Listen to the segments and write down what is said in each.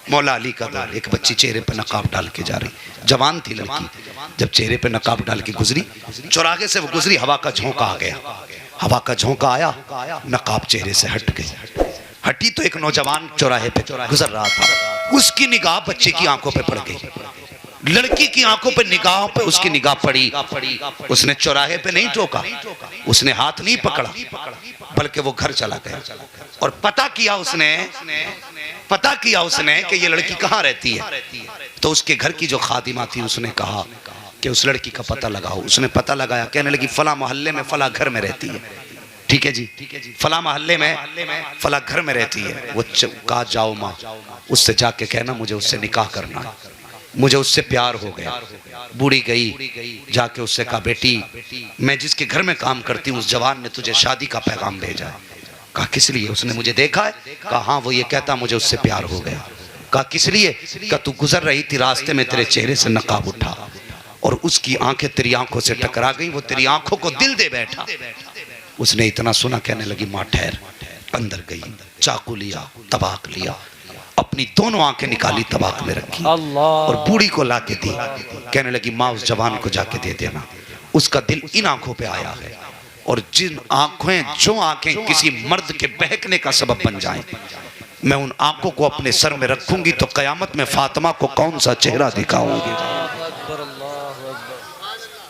मौला अली का दौर, एक बच्ची चेहरे पे नकाब डाल के जा रही, जवान थी लड़की, जब चेहरे पे नकाब डाल के गुजरी, चौराहे से वो गुजरी, हवा का झोंका आ गया, हवा का झोंका आया, नकाब चेहरे से हट गई। हटी तो एक नौजवान चौराहे पे गुजर रहा था, उसकी निगाह बच्चे की आंखों पे पड़ गई, लड़की की आंखों पे निगाहों पे उसकी निगाह पड़ी। उसने चौराहे पे नहीं टोका, उसने हाथ नहीं पकड़ा, बल्कि वो घर चला गया और पता किया उसने कि ये लड़की कहाँ रहती है। तो उसके घर की जो खादिमा थी उसने कहा कि उस लड़की का पता लगाओ। उसने पता लगाया, कहने लगी फला मोहल्ले में फला घर में रहती है। ठीक है जी, फला मोहल्ले में फला घर में रहती है। वो कहा जाओ माँ, उससे जाके कहना मुझे उससे निकाह करना है, मुझे उससे प्यार हो गया। बूढ़ी गई, जाके उससे कहा बेटी मैं जिसके घर में काम करती हूँ उस जवान ने तुझे शादी का पैगाम भेजा है। कहा किस लिए? उसने मुझे देखा है। कहा हाँ, वो ये कहता मुझे उससे प्यार हो गया। कहा किस लिए? कहा तू गुजर रही थी, रास्ते में तेरे चेहरे से नकाब उठा और उसकी आंखें तेरी आंखों से टकरा गई, वो तेरी आंखों को दिल दे बैठा। उसने इतना सुना, कहने लगी माँ ठहर। अंदर गई, चाकू लिया, तबाक लिया, अपनी दोनों आंखें निकाली, तबाक में रखी और बूढ़ी को ला के दी। कहने लगी माँ उस जवान को जाके दे देना, उसका दिल इन आंखों पे आया है और जो आंखें किसी मर्द के बहकने का सबब बन जाएं, मैं उन आंखों को अपने सर में रखूंगी तो कयामत में फातिमा को कौन सा चेहरा दिखाऊंगी।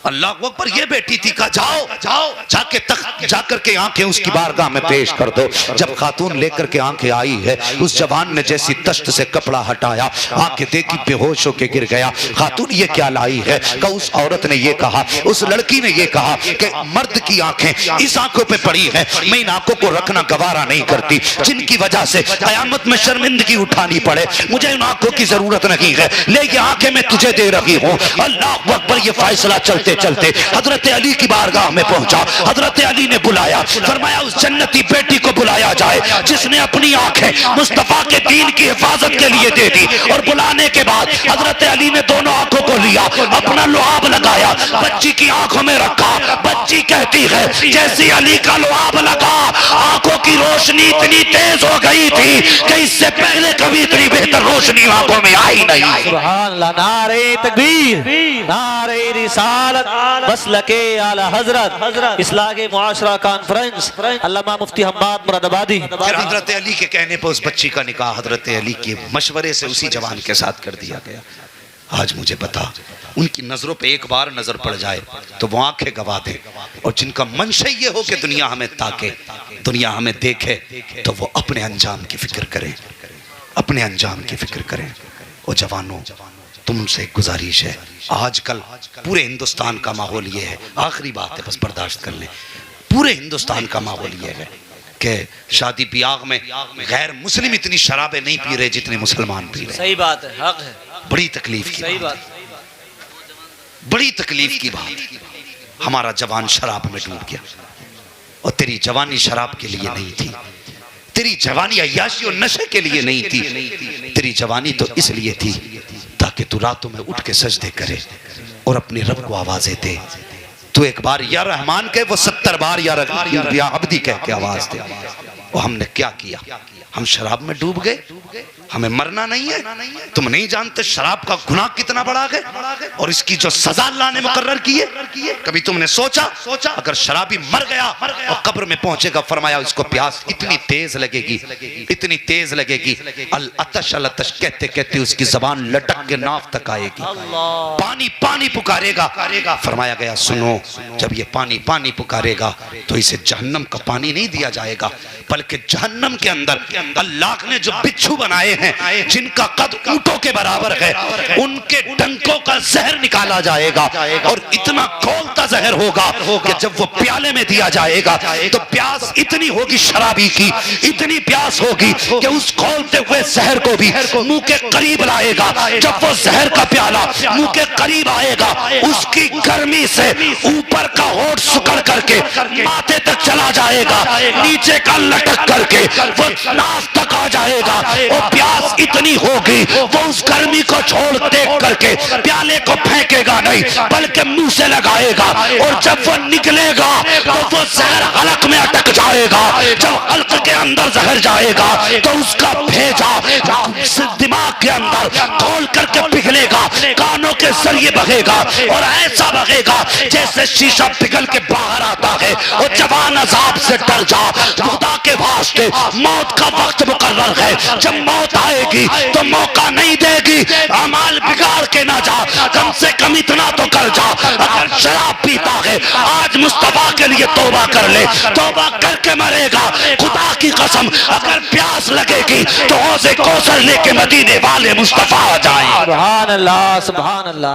अल्लाह अकबर। ये बेटी थी, कहा जाओ जाके तक जाकर के आंखें उसकी बारगाह में पेश कर दो। जब खातून लेकर के आंखें आई है, उस जवान ने जैसी तश्त से कपड़ा हटाया, आंखें देखी, बेहोश होके गिर गया। खातून ये क्या लाई है? का उस औरत ने ये कहा, उस लड़की ने ये कहा कि मर्द की आंखें इस आंखों पे पड़ी है, मैं इन आंखों को रखना गवारा नहीं करती, जिनकी वजह से कयामत में शर्मिंदगी उठानी पड़े, मुझे इन आंखों की जरूरत नहीं है, ले ये आंखें मैं तुझे दे रही हूँ। अल्लाह अकबर। ये फैसला चलते चलते हजरत अली की बारगाह में पहुंचा। हजरत अली ने बुलाया, फरमाया उस जन्नती बेटी को बुलाया जाए जिसने अपनी आंखें मुस्तफा के दीन की हिफाजत के लिए दे दी। और बुलाने के बाद हजरत अली ने दोनों आंखों को लिया, अपना लुआब लगाया, बच्ची की आंखों में रखा। बच्ची कहती है जैसे अली का लुआब लगा, आंखों की रोशनी इतनी तेज हो गई थी कि इससे पहले कभी इतनी बेहतर रोशनी आंखों में आई नहीं। सुभान अल्लाह। नारे तकबीर, नारे रिसालत, मसलके आला हजरत, इस्लाह मुआशरा कॉन्फ्रेंस, अल्लामा मुफ्ती हम्माद मुरादाबादी। फिर हजरत अली के कहने पर उस बच्ची का निकाह हजरत अली के मशवरे से उसी जवान के साथ कर दिया गया। आज मुझे बता, उनकी नजरों पे एक बार नजर पड़ जाए तो वो आंखें गवा दे, और जिनका मंशा ये हो कि दुनिया हमें ताके, दुनिया हमें देखे, तो वो अपने अंजाम की फिक्र करें, अपने अंजाम की फिक्र करें। और जवानों, तुमसे एक गुजारिश है, आजकल पूरे हिंदुस्तान का माहौल ये है, आखिरी बात है बस बर्दाश्त कर लें, पूरे हिंदुस्तान का माहौल ये है कि शादी ब्याह में गैर मुस्लिम इतनी शराबें नहीं पी रहे जितने मुसलमान पी रहे। सही बात है, हक है, बड़ी तकलीफ की सही बात, बड़ी तकलीफ की बात। हमारा जवान शराब में डूब गया, और तेरी जवानी शराब के लिए नहीं थी, तेरी जवानी अय्याशी और नशे के लिए नहीं थी, तेरी जवानी तो इसलिए थी ताकि तू रातों में उठ के सजदे करे और अपने रब को आवाजें दे। तू एक बार या रहमान कहे, वो 70 बार या अब्दी कह के आवाज दे। और हमने क्या किया? हम शराब में डूब गए, हमें मरना नहीं है। तुम नहीं जानते शराब का गुनाह कितना बड़ा है और इसकी जो सजा अल्लाह ने मुकर्रर की है। कभी तुमने सोचा अगर शराबी मर गया और कब्र में पहुंचेगा, फरमाया इसको प्यास इतनी तेज लगेगी, इतनी तेज लगेगी, अल अतश कहते कहते उसकी जबान लटक के नाफ तक आएगी, पानी पानी पुकारेगा। फरमाया गया सुनो, जब ये पानी पानी पुकारेगा तो इसे जहन्नम का पानी नहीं दिया जाएगा, बल्कि जहन्नम के अंदर अल्लाह ने जो बिच्छू बनाए हैं जिनका कद ऊंटों के बराबर है, उनके डंकों का जहर निकाला जाएगा। और इतना खौलता जहर होगा कि जब वो प्याले में दिया जाएगा तो प्यास इतनी होगी शराबी की, इतनी प्यास होगी कि उस खौलते हुए जहर को भी मुंह के करीब लाएगा। जब वो जहर का प्याला मुंह के करीब आएगा, उसकी गर्मी से ऊपर का होठ सुकड़ करके माथे तक चला जाएगा, नीचे का लटक करके वो नाक तक आ जाएगा। वो प्यास प्यास इतनी होगी वो उस गर्मी को छोड़ देख करके प्याले को फेंकेगा नहीं बल्कि मुंह से लगाएगा, और जब वो निकलेगा तो वो जहर हलक में अटक जाएगा। जब हलक के अंदर जहर जाएगा तो उसका भेजा दिमाग के अंदर खोल करके पिघलेगा, कानों के जरिए बहेगा और ऐसा बहेगा जैसे शीशा पिघल के बाहर आता है। और जवान अजाब से डर जा, खुदा के वास्ते मौत का वक्त मुकर्रर है। जब मौत आएगी तो मौका नहीं देगी, अमाल बिगाड़ के ना जा, कम से कम इतना तो कर जा। अगर शराब पीता है आज मुस्तफा के लिए तौबा कर ले, तौबा करके मरेगा। खुदा की कसम अगर प्यास लगेगी तो हौज़े कौसर लेके मदीने वाले मुस्तफा आ जाए। सुभान अल्लाह, सुभान अल्लाह।